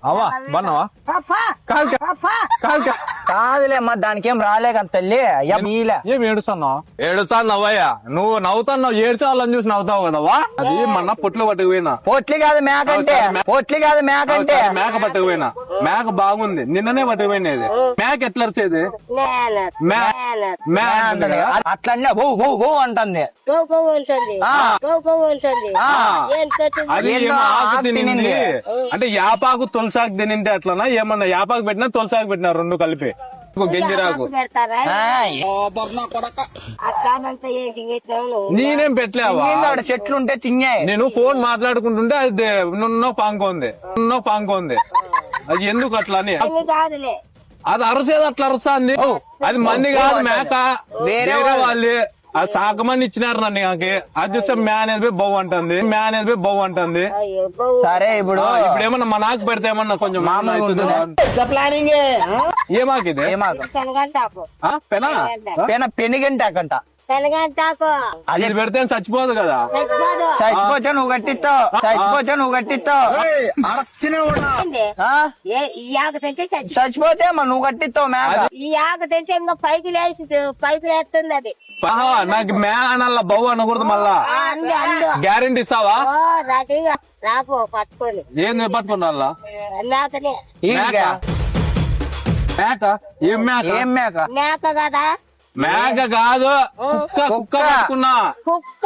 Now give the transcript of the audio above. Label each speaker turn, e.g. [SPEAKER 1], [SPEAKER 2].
[SPEAKER 1] అవా బన్నావా
[SPEAKER 2] కాదులే మా దానికి ఏం రాలే కదా తల్లి
[SPEAKER 1] ఏం ఏడుస్తున్నావయ్యా నువ్వు నవ్వుతున్నావు ఏడ్చాలని చూసి నవ్వుతావు కదవా అది మొన్న పొట్లు పట్టుకుపోయినా
[SPEAKER 2] పొట్లి కాదు మేక అంటే పొట్లి కాదు మేక అంటే
[SPEAKER 1] మేక పట్టుకుపోయినా మేక బాగుంది నిన్ననే పట్టుకుపోయినది మేక ఎట్లా వచ్చేది
[SPEAKER 2] అట్లనే బో బో బో అంటుంది
[SPEAKER 1] అది ఏమో ఆకు తినింది అంటే యాపాకు తులసాకు తినింటే అట్లనా ఏమన్నా యాపాకు పెట్టినా తులసాకు పెట్టినా రెండు కలిపి గంజిరాకు నేనేం పెట్టలేవా
[SPEAKER 2] చెట్లు ఉంటే తిన్నాయి
[SPEAKER 1] నేను ఫోన్ మాట్లాడుకుంటుంటే అది నున్నో పాంకోంది అది ఎందుకు అట్లా అని అది అరసేది అట్లా అరుస్తుంది అది మంది కాదు మేక వేరే వాళ్ళు అది సాకమని ఇచ్చినారు నన్ను నాకు అది చూస్తే మేనేజ్ బౌ అంటుంది
[SPEAKER 2] సరే ఇప్పుడు
[SPEAKER 1] ఏమన్నా మా నాకు పెడితే ఏమన్నా కొంచెం
[SPEAKER 2] ప్లానింగ్
[SPEAKER 1] ఏమాకు ఇది
[SPEAKER 2] పెనుగంటాకంట
[SPEAKER 1] అది పెడితే చచ్చిపోదు కదా
[SPEAKER 2] చచ్చిపోతే నువ్వు కట్టిస్తావు చచ్చిపోతే నువ్వు కట్టిస్తావు మేక
[SPEAKER 3] ఈ ఆకు తింటే ఇంకా పైకి లేస్తుంది అది
[SPEAKER 1] నాకు మేనల్ల బౌ అనకూడదు మళ్ళా గ్యారెంటీ ఇస్తావా
[SPEAKER 3] రాపో పట్టుకోని
[SPEAKER 1] ఏంది పట్టుకున్నా
[SPEAKER 3] మేకనే
[SPEAKER 1] మేక ఏం మేక
[SPEAKER 3] మేక కదా
[SPEAKER 1] మేక కాదు కుక్క పట్టుకున్నా
[SPEAKER 3] కుక్క